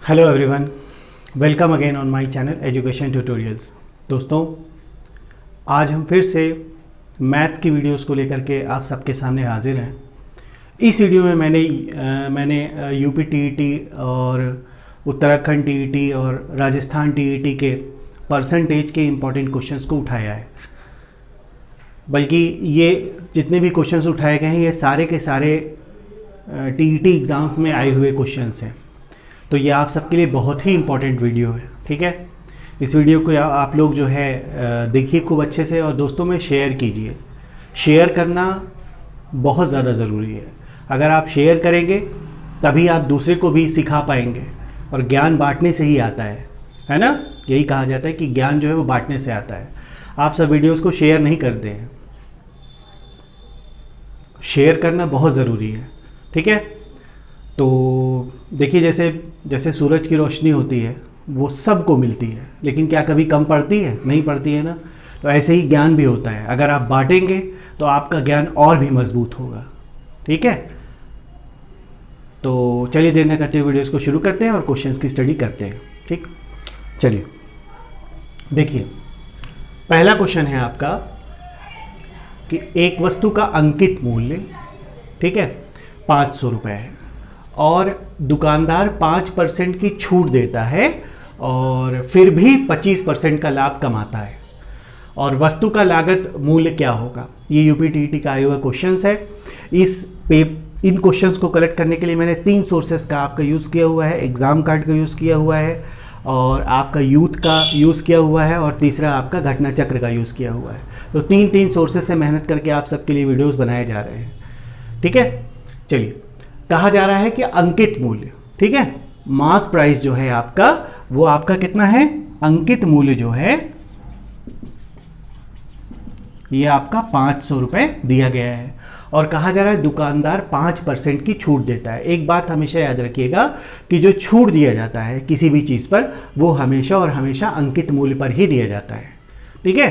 Hello everyone, welcome again on my channel education tutorials. दोस्तों, आज हम फिर से मैथ्स की वीडियोस को लेकर के आप सबके सामने हाजिर हैं। इस वीडियो में मैंने यूपी टीईटी और उत्तराखंड टीईटी और राजस्थान टीईटी के परसेंटेज के इम्पॉर्टेंट क्वेश्चंस को उठाया है। बल्कि ये जितने भी क्वेश्चंस उठाए गए हैं ये सारे के सारे टीईटी एग्ज़ाम्स में आए हुए क्वेश्चंस हैं। तो ये आप सबके लिए बहुत ही इम्पॉर्टेंट वीडियो है। ठीक है, इस वीडियो को आप लोग जो है देखिए खूब अच्छे से और दोस्तों में शेयर कीजिए। शेयर करना बहुत ज़्यादा ज़रूरी है। अगर आप शेयर करेंगे तभी आप दूसरे को भी सिखा पाएंगे, और ज्ञान बांटने से ही आता है ना। यही कहा जाता है कि ज्ञान जो है वो बांटने से आता है। आप सब वीडियोस को शेयर नहीं करते हैं। शेयर करना बहुत ज़रूरी है। ठीक है, तो देखिए जैसे सूरज की रोशनी होती है वो सबको मिलती है, लेकिन क्या कभी कम पड़ती है? नहीं पड़ती है ना। तो ऐसे ही ज्ञान भी होता है। अगर आप बांटेंगे तो आपका ज्ञान और भी मजबूत होगा। ठीक है, तो चलिए देर न करते हुए वीडियोस को शुरू करते हैं और क्वेश्चंस की स्टडी करते हैं। ठीक, चलिए देखिए, पहला क्वेश्चन है आपका कि एक वस्तु का अंकित मूल्य, ठीक है, 500 रुपये है और दुकानदार 5% की छूट देता है और फिर भी 25% का लाभ कमाता है, और वस्तु का लागत मूल्य क्या होगा? ये यूपी टीईटी का आया हुआ क्वेश्चंस है। इन क्वेश्चंस को कलेक्ट करने के लिए मैंने 3 सोर्सेस का आपका यूज़ किया हुआ है। एग्ज़ाम कार्ड का यूज़ किया हुआ है, और आपका यूथ का यूज़ किया हुआ है, और तीसरा आपका घटना चक्र का यूज़ किया हुआ है। तो 3 सोर्सेस से मेहनत करके आप सबके लिए वीडियोज़ बनाए जा रहे हैं। ठीक है, चलिए, कहा जा रहा है कि अंकित मूल्य, ठीक है, मार्क प्राइस जो है आपका, वो आपका कितना है? अंकित मूल्य जो है ये आपका 500 रुपये दिया गया है, और कहा जा रहा है दुकानदार 5% की छूट देता है। एक बात हमेशा याद रखिएगा कि जो छूट दिया जाता है किसी भी चीज़ पर, वो हमेशा और हमेशा अंकित मूल्य पर ही दिया जाता है। ठीक है,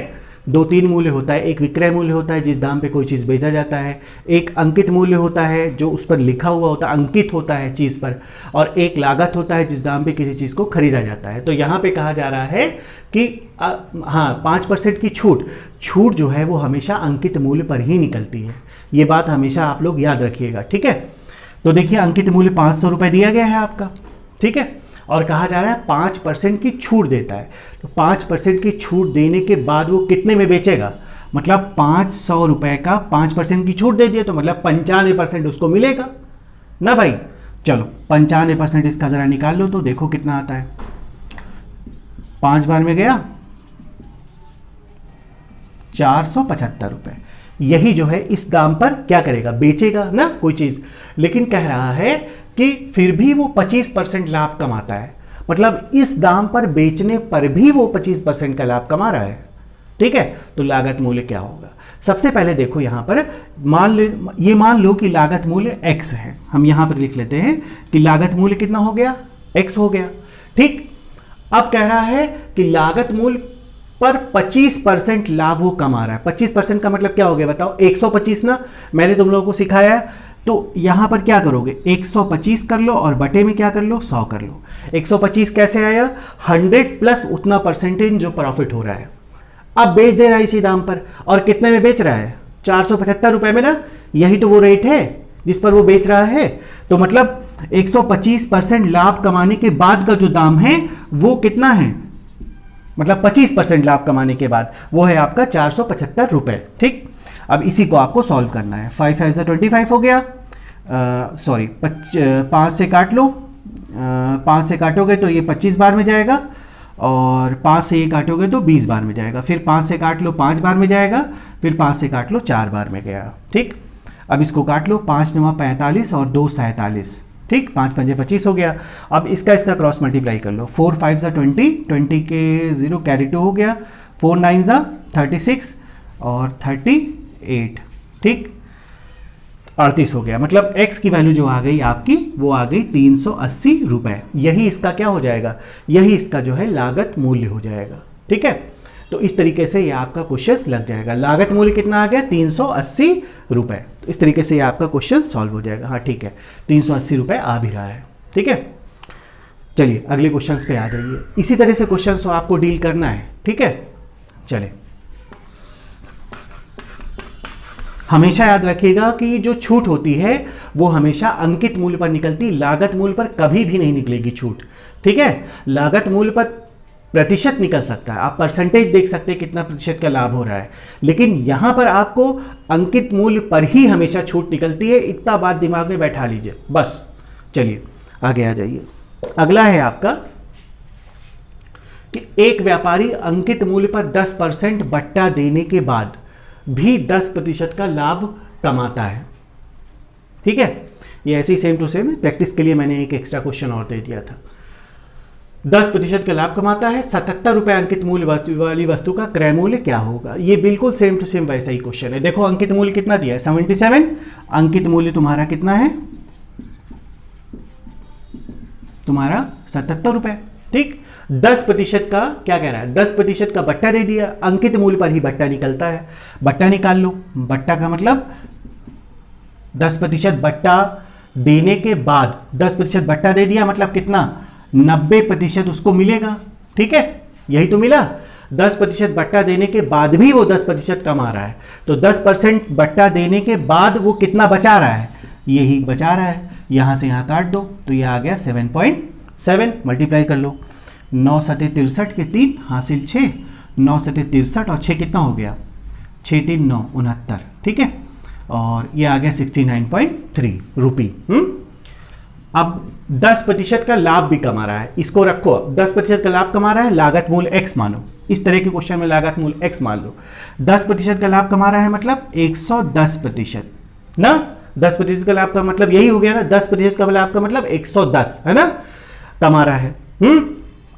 2-3 मूल्य होता है। एक विक्रय मूल्य होता है जिस दाम पे कोई चीज़ बेचा जाता है, एक अंकित मूल्य होता है जो उस पर लिखा हुआ होता है, अंकित होता है चीज़ पर, और एक लागत होता है जिस दाम पे किसी चीज़ को खरीदा जाता है। तो यहाँ पे कहा जा रहा है कि हाँ, 5% की छूट जो है वो हमेशा अंकित मूल्य पर ही निकलती है। ये बात हमेशा आप लोग याद रखिएगा। ठीक है, तो देखिए अंकित मूल्य 500 रुपये दिया गया है आपका। ठीक है, और कहा जा रहा है 5% की छूट देता है। तो 5% की छूट देने के बाद वो कितने में बेचेगा? मतलब 500 रुपये का 5% की छूट दे दिए तो मतलब 95% उसको मिलेगा ना भाई। चलो 95% इसका ज़रा निकाल लो तो देखो कितना आता है। 5 बार में गया 475 रुपये। यही जो है इस दाम पर क्या करेगा? बेचेगा ना कोई चीज़। लेकिन कह रहा है कि फिर भी वो 25% लाभ कमाता है। मतलब इस दाम पर बेचने पर भी वो 25% का लाभ कमा रहा है। ठीक है, तो लागत मूल्य क्या होगा? सबसे पहले देखो यहाँ पर मान लो कि लागत मूल्य x है। हम यहाँ पर लिख लेते हैं कि लागत मूल्य कितना हो गया? x हो गया। ठीक, अब कह रहा है कि लागत मूल्य पर 25% लाभ वो कमा रहा है। 25% का मतलब क्या हो गया बताओ? 125 ना, मैंने तुम लोगों को सिखाया है। तो यहां पर क्या करोगे? 125 कर लो और बटे में क्या कर लो? 100 कर लो। 125 कैसे आया? 100 प्लस उतना परसेंटेज जो प्रॉफिट हो रहा है। अब बेच दे रहा है इसी दाम पर, और कितने में बेच रहा है? 475 रुपए में ना। यही तो वो रेट है जिस पर वो बेच रहा है। तो मतलब 125% लाभ कमाने के बाद का जो दाम है वो कितना है? मतलब 25% लाभ कमाने के बाद वो है आपका 475 रुपये। ठीक, अब इसी को आपको सॉल्व करना है। 5 5 से 25 हो गया। सॉरी, 5 से काट लो। 5 से काटोगे तो ये 25 बार में जाएगा, और 5 से ये काटोगे तो 20 बार में जाएगा। फिर 5 से काट लो 5 बार में जाएगा, फिर 5 से काट लो 4 बार में गया। ठीक, अब इसको काट लो। 5 9 45 और 2 47। ठीक, 5 5 25 हो गया। अब इसका क्रॉस मल्टीप्लाई कर लो। 4 5 ज़ा 20 के 0 कैरी 2 हो गया। 4 9 ज़ा 36 और 38। ठीक, 38 हो गया। मतलब x की वैल्यू जो आ गई आपकी, वो आ गई 380 रुपये। यही इसका क्या हो जाएगा? यही इसका जो है लागत मूल्य हो जाएगा। ठीक है, तो इस तरीके से ये आपका क्वेश्चन लग जाएगा। लागत मूल्य कितना आ गया? 380 रुपये। इस तरीके से ये आपका क्वेश्चन सॉल्व हो जाएगा। हाँ ठीक है, 380 रुपये आ भी रहा है। ठीक है, चलिए अगले क्वेश्चंस पे आ जाइए। इसी तरह से क्वेश्चंस को आपको डील करना है, ठीक है। चलिए, हमेशा याद रखिएगा कि जो छूट होती है वो हमेशा अंकित मूल्य पर निकलती, लागत मूल्य पर कभी भी नहीं निकलेगी छूट, ठीक है। लागत मूल्य पर प्रतिशत निकल सकता है, आप परसेंटेज देख सकते हैं कितना प्रतिशत का लाभ हो रहा है, लेकिन यहां पर आपको अंकित मूल्य पर ही हमेशा छूट निकलती है। इतना बात दिमाग में बैठा लीजिए बस। चलिए आगे आ जाइए। अगला है आपका कि एक व्यापारी अंकित मूल्य पर 10% बट्टा देने के बाद भी 10% का लाभ कमाता है, ठीक है। ये ऐसे ही सेम टू सेम प्रैक्टिस के लिए मैंने एक एक्स्ट्रा क्वेश्चन और दे दिया था। 10% का लाभ कमाता है, 77 रुपए अंकित मूल्य वाली वस्तु का क्रय मूल्य क्या होगा। ये बिल्कुल सेम टू सेम वैसा ही क्वेश्चन है। देखो अंकित मूल्य कितना दिया है 77, अंकित मूल्य तुम्हारा कितना है, तुम्हारा 77 रुपए, ठीक। 10% का क्या कह रहा है, 10% का बट्टा दे दिया, अंकित मूल्य पर ही बट्टा निकलता है, बट्टा निकाल लो। बट्टा का मतलब 10% बट्टा देने के बाद 10% बट्टा दे दिया मतलब कितना, 90% उसको मिलेगा, ठीक है। यही तो मिला, 10% बट्टा देने के बाद भी वो 10% कमा रहा है, तो 10% बट्टा देने के बाद वो कितना बचा रहा है, यही बचा रहा है। यहां से यहां काट दो तो ये आ गया 7.7, मल्टीप्लाई कर लो। 9 सते 63 के 3 हासिल 6, 9 सते 63 और 6 कितना हो गया, 6 3 9 69, ठीक है। और ये आ गया 69.3 रुपी। अब 10% का लाभ भी कमा रहा है, इसको रखो। अब 10% का लाभ कमा रहा है, लागत मूल्य x मानो, इस तरह के क्वेश्चन में लागत मूल्य x मान लो। 10% का लाभ कमा रहा है मतलब 110% ना, 10% का लाभ का मतलब यही हो गया ना, 10% का लाभ का मतलब 110 है ना, कमा रहा है।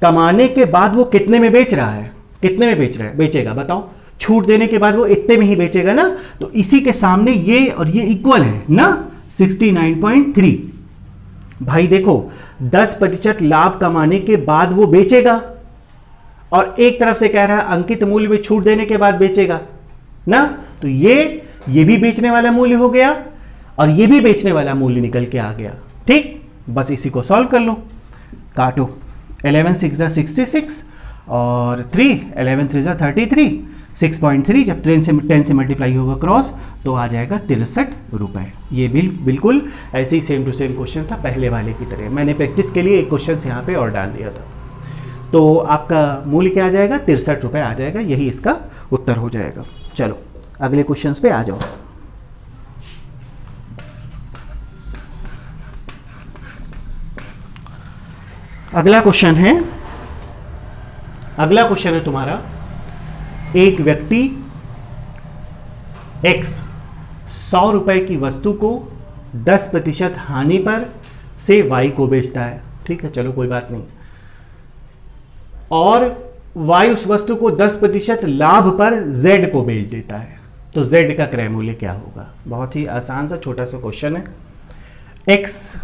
कमाने के बाद वो कितने में बेच रहा है, कितने में बेच रहा है, बेचेगा बताओ, छूट देने के बाद वो इतने में ही बेचेगा ना, तो इसी के सामने ये और ये इक्वल है ना, 69.3। भाई देखो 10% लाभ कमाने के बाद वो बेचेगा, और एक तरफ से कह रहा है अंकित मूल्य में छूट देने के बाद बेचेगा ना, तो ये भी बेचने वाला मूल्य हो गया और ये भी बेचने वाला मूल्य निकल के आ गया, ठीक। बस इसी को सॉल्व कर लो, काटो। 11 6 66 और 3 11 3 33, 6.3 जब 10 से मल्टीप्लाई होगा क्रॉस तो आ जाएगा 63 रुपए। ये बिल्कुल ऐसे ही सेम टू सेम क्वेश्चन था पहले वाले की तरह। मैंने प्रैक्टिस के लिए एक क्वेश्चन यहाँ पे और डाल दिया था, तो आपका मूल्य क्या आ जाएगा, 63 रुपए आ जाएगा, यही इसका उत्तर हो जाएगा। चलो अगले क्वेश्चन पे आ जाओ। अगला क्वेश्चन है तुम्हारा, एक व्यक्ति x 100 रुपए की वस्तु को 10% हानि पर से y को बेचता है, ठीक है, चलो कोई बात नहीं, और y उस वस्तु को 10% लाभ पर z को बेच देता है, तो z का क्रय मूल्य क्या होगा। बहुत ही आसान सा छोटा सा क्वेश्चन है। x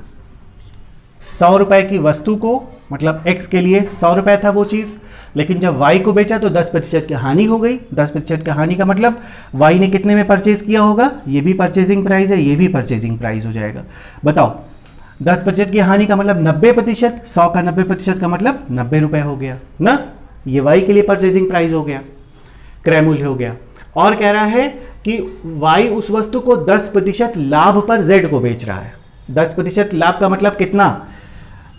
100 रुपए की वस्तु को, मतलब x के लिए 100 रुपए था वो चीज़, लेकिन जब y को बेचा तो 10% की हानि हो गई। 10% की हानि का मतलब y ने कितने में परचेज किया होगा, ये भी परचेजिंग प्राइस है, ये भी परचेजिंग प्राइस हो जाएगा। बताओ 10% की हानि का मतलब 90%, 100 का 90% का मतलब 90 रुपए हो गया ना, ये y के लिए परचेजिंग प्राइस हो गया, क्रय मूल्य हो गया। और कह रहा है कि y उस वस्तु को 10% लाभ पर z को बेच रहा है। 10% लाभ का मतलब कितना,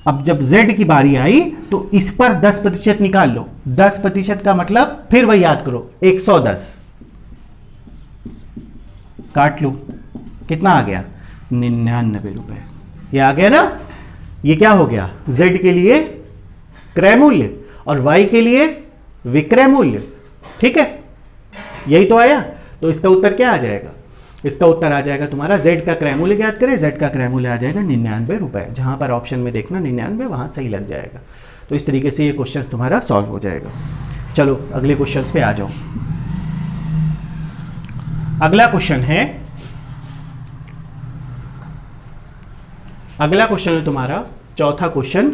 अब जब z की बारी आई तो इस पर 10% निकाल लो, 10% का मतलब फिर वही याद करो 110, काट लो, कितना आ गया 99 रुपए, ये आ गया ना। ये क्या हो गया, z के लिए क्रय मूल्य और y के लिए विक्रय मूल्य, ठीक है, यही तो आया। तो इसका उत्तर क्या आ जाएगा, इसका उत्तर आ जाएगा तुम्हारा z का क्रय मूल्य ज्ञात करें, z का क्रय मूल्य आ जाएगा 99 रुपए। जहां पर ऑप्शन में देखना 99 वहां सही लग जाएगा। तो इस तरीके से ये क्वेश्चन तुम्हारा सॉल्व हो जाएगा। चलो अगले क्वेश्चन पे आ जाओ। अगला क्वेश्चन है तुम्हारा चौथा क्वेश्चन।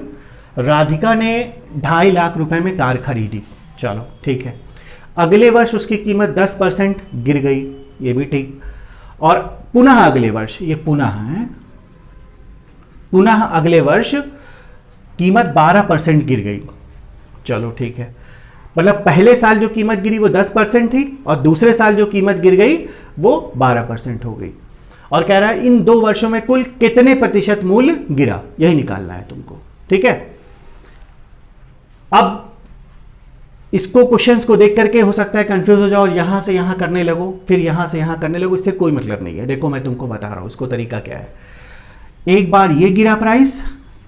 राधिका ने 2.5 लाख रुपए में कार खरीदी, चलो ठीक है, अगले वर्ष उसकी कीमत 10% गिर गई, ये भी ठीक, और पुनः अगले वर्ष, ये पुनः है, पुनः अगले वर्ष कीमत 12% गिर गई। चलो ठीक है, मतलब पहले साल जो कीमत गिरी वो 10% थी और दूसरे साल जो कीमत गिर गई वो 12% हो गई। और कह रहा है इन 2 वर्षों में कुल कितने प्रतिशत मूल्य गिरा, यही निकालना है तुमको। ठीक है, अब इसको क्वेश्चंस को देख करके हो सकता है कंफ्यूज हो जाओ और यहां से यहां करने लगो, फिर यहां से यहां करने लगो, इससे कोई मतलब नहीं है। देखो मैं तुमको बता रहा हूं इसको तरीका क्या है। एक बार ये गिरा प्राइस,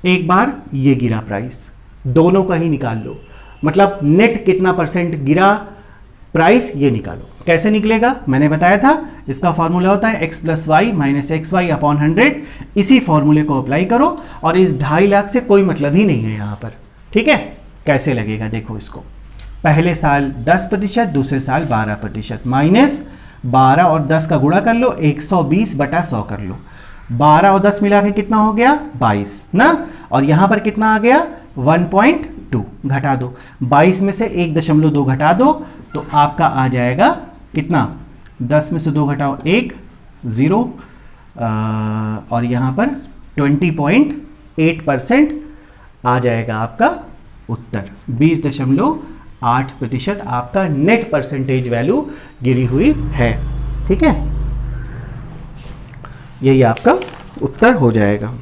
एक बार ये गिरा प्राइस, दोनों का ही निकाल लो। मतलब नेट कितना परसेंट गिरा प्राइस ये निकालो। कैसे निकलेगा मैंने बताया था, इसका फॉर्मूला होता है x + y - xy अपॉन 100। इसी फॉर्मूले को अप्लाई करो और इस 2.5 लाख से कोई मतलब ही नहीं है यहां पर। ठीक है, कैसे लगेगा देखो इसको। पहले साल 10%, दूसरे साल 12%, माइनस 12 और 10 का गुणा कर लो, 120/100 कर लो। 12 और 10 मिला के कितना हो गया 22 ना, और यहां पर कितना आ गया 1.2, घटा दो 22 में से 1.2 घटा दो तो आपका आ जाएगा कितना, 10 में से 2 घटाओ 1, 0 और यहां पर 20.8% आ जाएगा आपका उत्तर। 20.8% आपका नेट परसेंटेज वैल्यू गिरी हुई है। ठीक है, यही आपका उत्तर हो जाएगा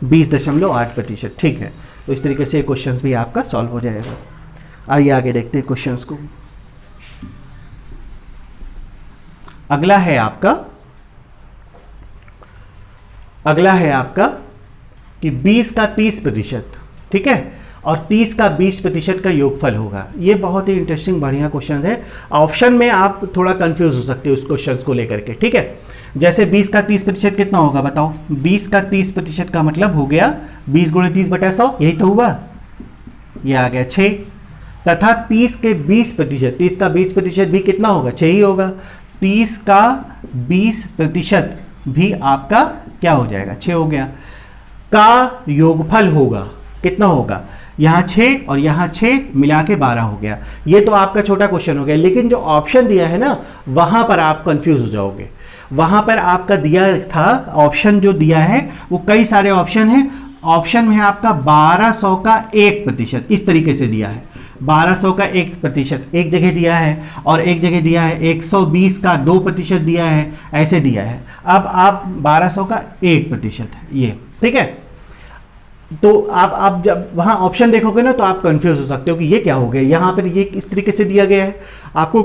20.8%। ठीक है, तो इस तरीके से क्वेश्चंस भी आपका सॉल्व हो जाएगा। आइए आगे देखते हैं क्वेश्चंस को। अगला है आपका कि 20 का 30%, ठीक है, और 30 का 20% का योगफल होगा। ये बहुत ही इंटरेस्टिंग बढ़िया क्वेश्चन है। ऑप्शन में आप थोड़ा कंफ्यूज हो सकते हो उस क्वेश्चन को लेकर के। ठीक है, जैसे 20 का 30% कितना होगा बताओ। 20 का 30% का मतलब हो गया 20 × 30/100, यही तो हुआ, ये आ गया 6। तथा 30 के 20%, 30 का 20% भी कितना होगा 6 ही होगा। 30 का 20% भी आपका क्या हो जाएगा 6 हो गया, का योगफल होगा कितना होगा, यहाँ 6 और यहाँ 6 मिला के 12 हो गया। ये तो आपका छोटा क्वेश्चन हो गया, लेकिन जो ऑप्शन दिया है ना वहां पर आप कंफ्यूज हो जाओगे। वहां पर आपका दिया था ऑप्शन, जो दिया है वो कई सारे ऑप्शन हैं। ऑप्शन में है आपका 1200 का 1%, इस तरीके से दिया है। 1200 का 1% एक जगह दिया है और एक जगह दिया है 120 का 2% दिया है, ऐसे दिया है। अब आप 1200 का 1% है ये, ठीक है। तो आप जब वहां ऑप्शन देखोगे ना तो आप कंफ्यूज हो सकते हो कि ये क्या हो गया, यहां पर ये इस तरीके से दिया गया है। आपको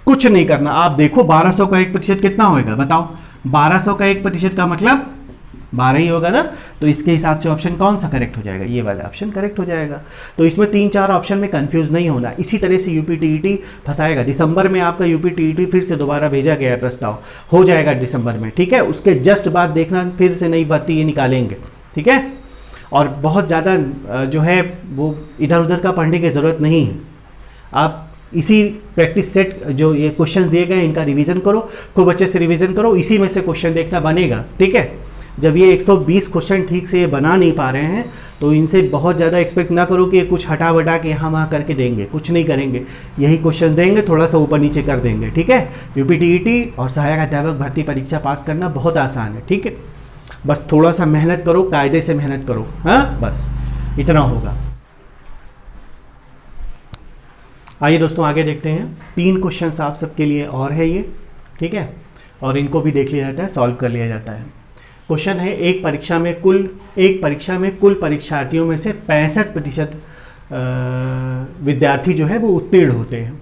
कुछ नहीं करना, आप देखो 1200 का 1% कितना होगा बताओ। 1200 का 1% का मतलब 12 ही होगा ना, तो इसके हिसाब से ऑप्शन कौन सा करेक्ट हो जाएगा, ये वाला ऑप्शन करेक्ट हो जाएगा। तो इसमें 3-4 ऑप्शन में कंफ्यूज नहीं होना। इसी तरह से यूपीटीईटी फंसाएगा। दिसंबर में आपका यूपीटीईटी फिर से दोबारा भेजा गया है प्रस्ताव, हो जाएगा दिसंबर में, ठीक है। उसके जस्ट बाद देखना फिर से नई भर्ती ये निकालेंगे, ठीक है। और बहुत ज़्यादा जो है वो इधर उधर का पढ़ने की ज़रूरत नहीं है। आप इसी प्रैक्टिस सेट जो ये क्वेश्चन दिए गए इनका रिवीजन करो, खूब अच्छे से रिवीजन करो, इसी में से क्वेश्चन देखना बनेगा, ठीक है। जब ये 120 क्वेश्चन ठीक से ये बना नहीं पा रहे हैं तो इनसे बहुत ज़्यादा एक्सपेक्ट ना करो कि कुछ हटा वटा के यहाँ वहाँ करके देंगे, कुछ नहीं करेंगे। यही क्वेश्चन देंगे, थोड़ा सा ऊपर नीचे कर देंगे, ठीक है। यूपीटीईटी और सहायक अध्यापक भर्ती परीक्षा पास करना बहुत आसान है, ठीक है। बस थोड़ा सा मेहनत करो, कायदे से मेहनत करो, हाँ, बस इतना होगा। आइए दोस्तों आगे देखते हैं। 3 क्वेश्चंस आप सबके लिए और है ये, ठीक है, और इनको भी देख लिया जाता है, सॉल्व कर लिया जाता है। क्वेश्चन है एक परीक्षा में कुल परीक्षार्थियों में से 65% विद्यार्थी जो है वो उत्तीर्ण होते हैं।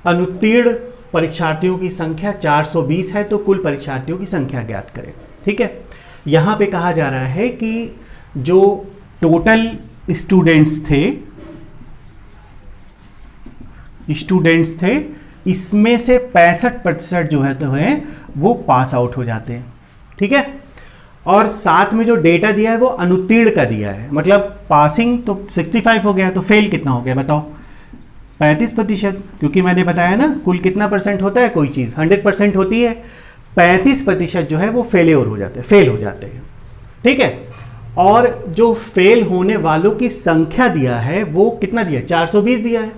अनुत्तीर्ण परीक्षार्थियों की संख्या 420 है, तो कुल परीक्षार्थियों की संख्या ज्ञात करें, ठीक है। यहाँ पे कहा जा रहा है कि जो टोटल स्टूडेंट्स थे इसमें से 65% जो है तो है वो पास आउट हो जाते हैं, ठीक है। और साथ में जो डेटा दिया है वो अनुत्तीर्ण का दिया है, मतलब पासिंग तो 65 हो गया, तो फेल कितना हो गया बताओ 35%, क्योंकि मैंने बताया ना कुल कितना परसेंट होता है कोई चीज़ 100% होती है, 35% जो है वो फेल हो जाते हैं, ठीक है। और जो फेल होने वालों की संख्या दिया है वो कितना दिया है 420 दिया है।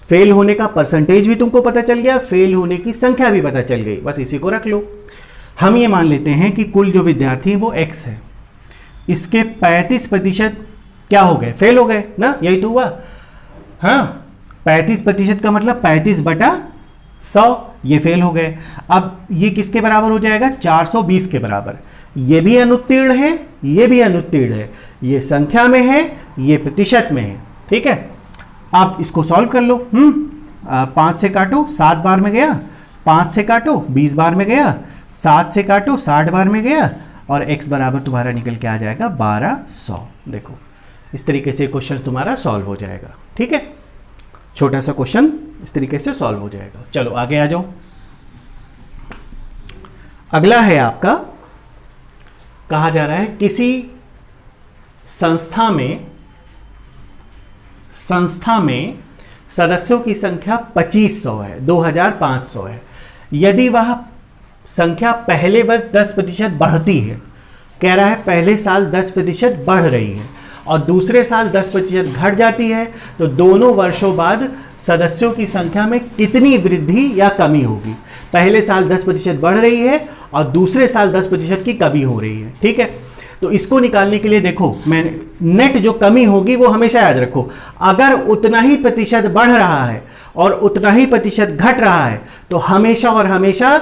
फेल होने का परसेंटेज भी तुमको पता चल गया, फेल होने की संख्या भी पता चल गई, बस इसी को रख लो। हम ये मान लेते हैं कि कुल जो विद्यार्थी हैं वो x है, इसके 35% क्या हो गए, फेल हो गए ना, यही तो हुआ। हाँ, 35% का मतलब 35/100, ये फेल हो गए। अब ये किसके बराबर हो जाएगा, 420 के बराबर। ये भी अनुत्तीर्ण है, ये भी अनुत्तीर्ण है, ये संख्या में है, ये प्रतिशत में है। ठीक है, आप इसको सॉल्व कर लो। 5 से काटो 7 बार में गया, 5 से काटो 20 बार में गया, 7 से काटो 60 बार में गया, और x बराबर तुम्हारा निकल के आ जाएगा 1200। देखो इस तरीके से क्वेश्चन तुम्हारा सॉल्व हो जाएगा। ठीक है, छोटा सा क्वेश्चन इस तरीके से सॉल्व हो जाएगा। चलो आगे आ जाओ। अगला है आपका, कहा जा रहा है किसी संस्था में सदस्यों की संख्या 2500 है, 2500 है। यदि वह संख्या पहले वर्ष 10% बढ़ती है, कह रहा है पहले साल 10% बढ़ रही है और दूसरे साल 10% घट जाती है, तो दोनों वर्षों बाद सदस्यों की संख्या में कितनी वृद्धि या कमी होगी। पहले साल 10% बढ़ रही है और दूसरे साल 10% की कमी हो रही है। ठीक है, तो इसको निकालने के लिए देखो, मैंने नेट जो कमी होगी वो हमेशा याद रखो। अगर उतना ही प्रतिशत बढ़ रहा है और उतना ही प्रतिशत घट रहा है, तो हमेशा और हमेशा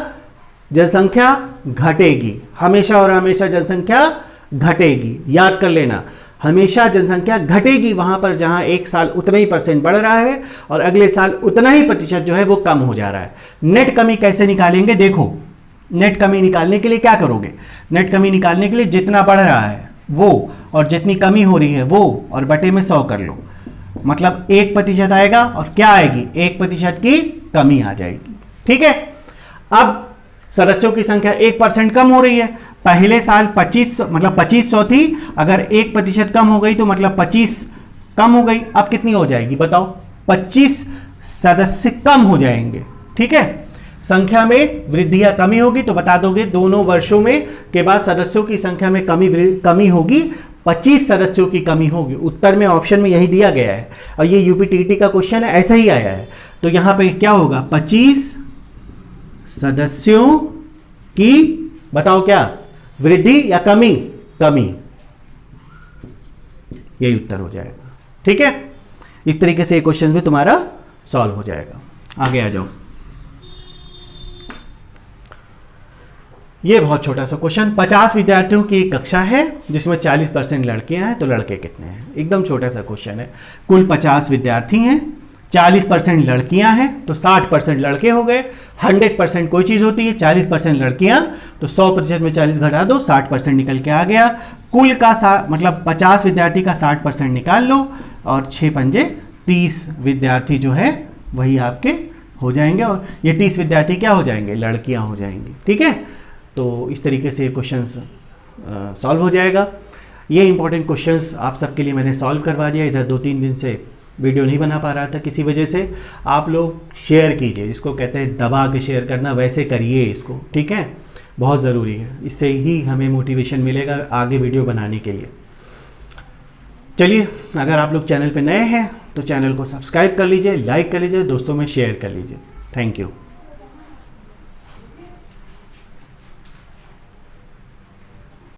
जनसंख्या घटेगी, हमेशा और हमेशा जनसंख्या घटेगी। याद कर लेना, हमेशा जनसंख्या घटेगी वहां पर जहां एक साल उतना ही % बढ़ रहा है और अगले साल उतना ही प्रतिशत जो है वो कम हो जा रहा है। नेट कमी कैसे निकालेंगे, देखो नेट कमी निकालने के लिए क्या करोगे, नेट कमी निकालने के लिए जितना बढ़ रहा है वो और जितनी कमी हो रही है वो और बटे में 100 कर लो, मतलब 1% आएगा और क्या आएगी, 1% की कमी आ जाएगी। ठीक है, अब सदस्यों की संख्या 1% कम हो रही है। पहले साल 2500 थी, अगर 1% कम हो गई तो मतलब 25 कम हो गई। अब कितनी हो जाएगी बताओ, 25 सदस्य कम हो जाएंगे। ठीक है, संख्या में वृद्धि या कमी होगी तो बता दोगे दोनों वर्षों में के बाद सदस्यों की संख्या में कमी होगी, 25 सदस्यों की कमी होगी। उत्तर में ऑप्शन में यही दिया गया है और ये यूपीटीटी का क्वेश्चन है, ऐसा ही आया है। तो यहां पे क्या होगा, 25 सदस्यों की, बताओ क्या, वृद्धि या कमी, कमी, यही उत्तर हो जाएगा। ठीक है, इस तरीके से क्वेश्चन भी तुम्हारा सॉल्व हो जाएगा। आगे आ जाओ। ये बहुत छोटा सा क्वेश्चन, 50 विद्यार्थियों की एक कक्षा है जिसमें 40% लड़कियां हैं, तो लड़के कितने हैं। एकदम छोटा सा क्वेश्चन है। कुल 50 विद्यार्थी हैं, 40% लड़कियां हैं, तो 60% लड़के हो गए। 100% कोई चीज़ होती है, 40% लड़कियां, तो 100% में 40 घटा दो, 60% निकल के आ गया। कुल का मतलब 50 विद्यार्थी का 60% निकाल लो और 6 पंजे 30 विद्यार्थी जो है वही आपके हो जाएंगे और ये 30 विद्यार्थी क्या हो जाएंगे, लड़कियां हो जाएंगी। ठीक है, तो इस तरीके से क्वेश्चंस सॉल्व हो जाएगा। ये इंपॉर्टेंट क्वेश्चंस आप सबके लिए मैंने सॉल्व करवा दिया। इधर 2-3 दिन से वीडियो नहीं बना पा रहा था किसी वजह से। आप लोग शेयर कीजिए, जिसको कहते हैं दबा के शेयर करना, वैसे करिए इसको। ठीक है, बहुत ज़रूरी है, इससे ही हमें मोटिवेशन मिलेगा आगे वीडियो बनाने के लिए। चलिए, अगर आप लोग चैनल पर नए हैं तो चैनल को सब्सक्राइब कर लीजिए, लाइक कर लीजिए, दोस्तों में शेयर कर लीजिए। Thank you.